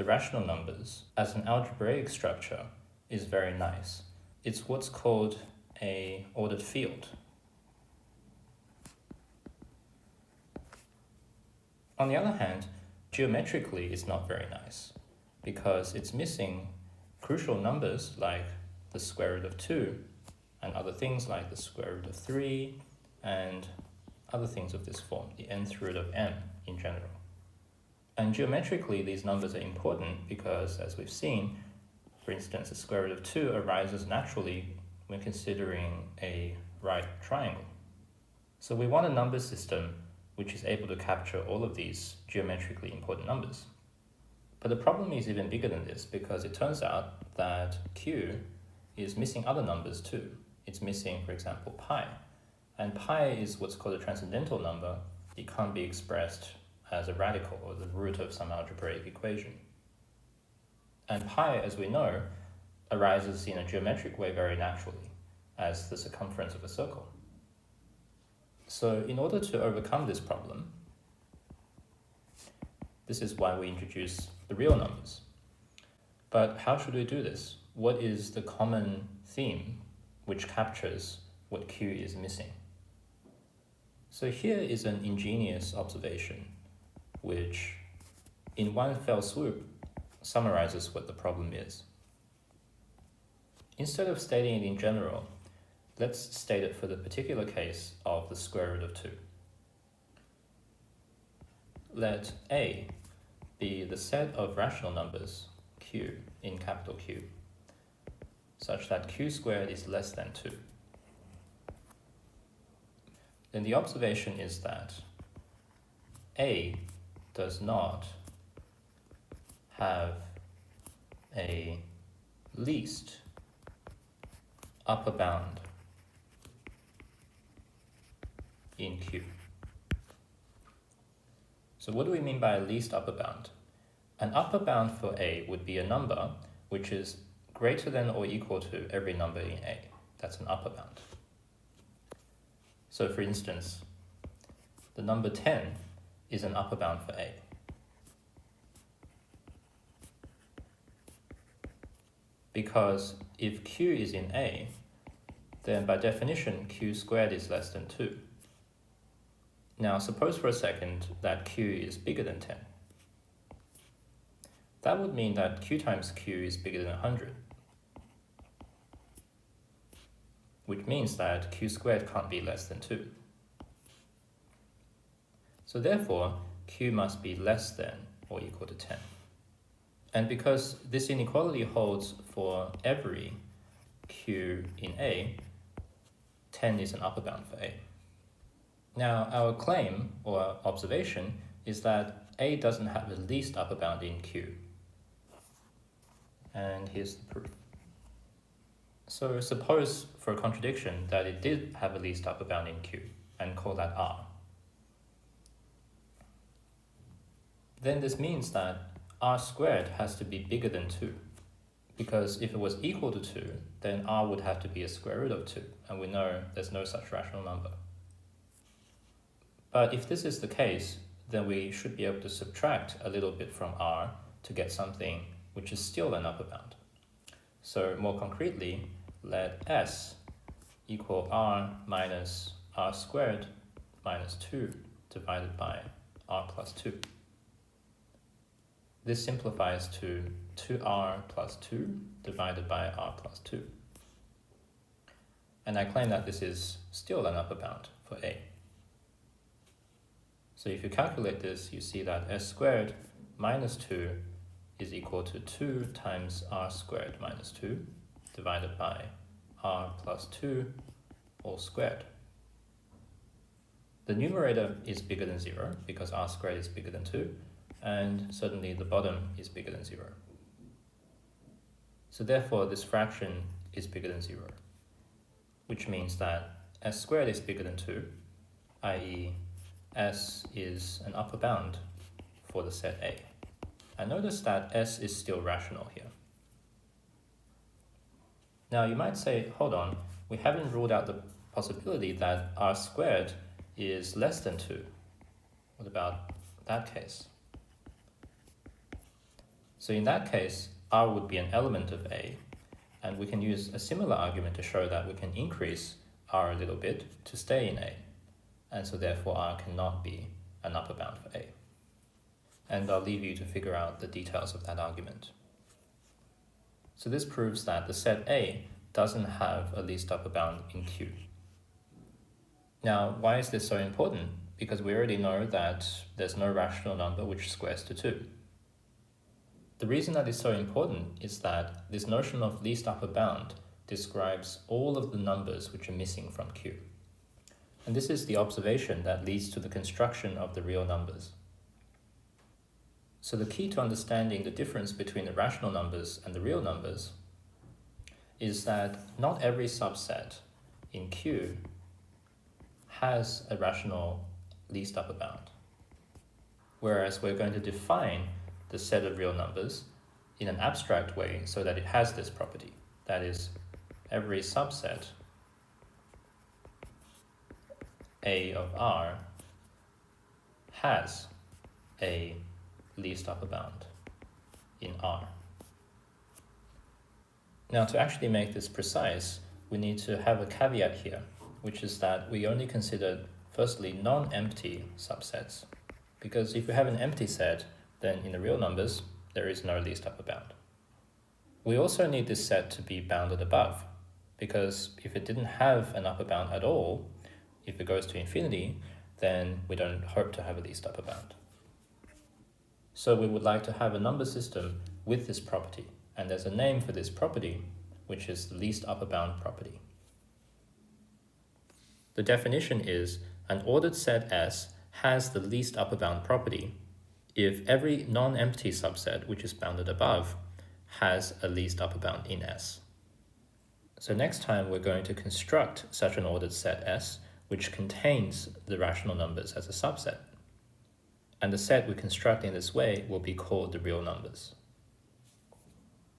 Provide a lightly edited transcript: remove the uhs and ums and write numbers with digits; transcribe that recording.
the rational numbers as an algebraic structure is very nice. It's what's called a ordered field. On the other hand, geometrically it's not very nice because it's missing crucial numbers like the square root of 2 and other things like the square root of 3 and other things of this form, the nth root of m in general. And geometrically these numbers are important because, as we've seen, for instance, the square root of 2 arises naturally when considering a right triangle. So we want a number system which is able to capture all of these geometrically important numbers. But the problem is even bigger than this because it turns out that Q is missing other numbers too. It's missing, for example, pi. And pi is what's called a transcendental number. It can't be expressed as a radical or the root of some algebraic equation. And pi, as we know, arises in a geometric way very naturally as the circumference of a circle. So in order to overcome this problem, this is why we introduce the real numbers. But how should we do this? What is the common theme which captures what Q is missing? So here is an ingenious observation which, in one fell swoop, summarizes what the problem is. Instead of stating it in general, let's state it for the particular case of the square root of 2. Let A be the set of rational numbers, Q, in capital Q, such that Q squared is less than 2. Then the observation is that A does not have a least upper bound in Q. So what do we mean by a least upper bound? An upper bound for A would be a number which is greater than or equal to every number in A. That's an upper bound. So for instance, the number 10 is an upper bound for A. Because if Q is in A, then by definition Q squared is less than 2. Now suppose for a second that Q is bigger than 10. That would mean that Q times Q is bigger than 100, which means that Q squared can't be less than 2. So therefore, Q must be less than or equal to 10. And because this inequality holds for every Q in A, 10 is an upper bound for A. Now, our claim or observation is that A doesn't have the least upper bound in Q. And here's the proof. So suppose, for a contradiction, that it did have a least upper bound in Q, and call that R. Then this means that R squared has to be bigger than 2. Because if it was equal to 2, then R would have to be a square root of 2, and we know there's no such rational number. But if this is the case, then we should be able to subtract a little bit from R to get something which is still an upper bound. So more concretely, let S equal R minus R squared minus 2 divided by R plus 2. This simplifies to 2R plus 2 divided by R plus 2. And I claim that this is still an upper bound for A. So if you calculate this, you see that S squared minus 2 is equal to 2 times R squared minus 2 divided by R plus 2 all squared. The numerator is bigger than 0 because R squared is bigger than 2, and certainly the bottom is bigger than 0. So therefore this fraction is bigger than 0, which means that S squared is bigger than 2, i.e. S is an upper bound for the set A. And notice that S is still rational here. Now you might say, hold on, we haven't ruled out the possibility that R squared is less than 2. What about that case? So in that case, R would be an element of A, and we can use a similar argument to show that we can increase R a little bit to stay in A, and so therefore R cannot be an upper bound for A. And I'll leave you to figure out the details of that argument. So this proves that the set A doesn't have a least upper bound in Q. Now, why is this so important? Because we already know that there's no rational number which squares to 2. The reason that is so important is that this notion of least upper bound describes all of the numbers which are missing from Q. And this is the observation that leads to the construction of the real numbers. So the key to understanding the difference between the rational numbers and the real numbers is that not every subset in Q has a rational least upper bound. Whereas we're going to define the set of real numbers in an abstract way so that it has this property. That is, every subset A of R has a least upper bound in R. Now, to actually make this precise, we need to have a caveat here, which is that we only consider, firstly, non-empty subsets. Because if we have an empty set, then in the real numbers, there is no least upper bound. We also need this set to be bounded above, because if it didn't have an upper bound at all, if it goes to infinity, then we don't hope to have a least upper bound. So we would like to have a number system with this property, and there's a name for this property, which is the least upper bound property. The definition is an ordered set S has the least upper bound property if every non-empty subset which is bounded above has a least upper bound in S. So next time we're going to construct such an ordered set S which contains the rational numbers as a subset. And the set we construct in this way will be called the real numbers.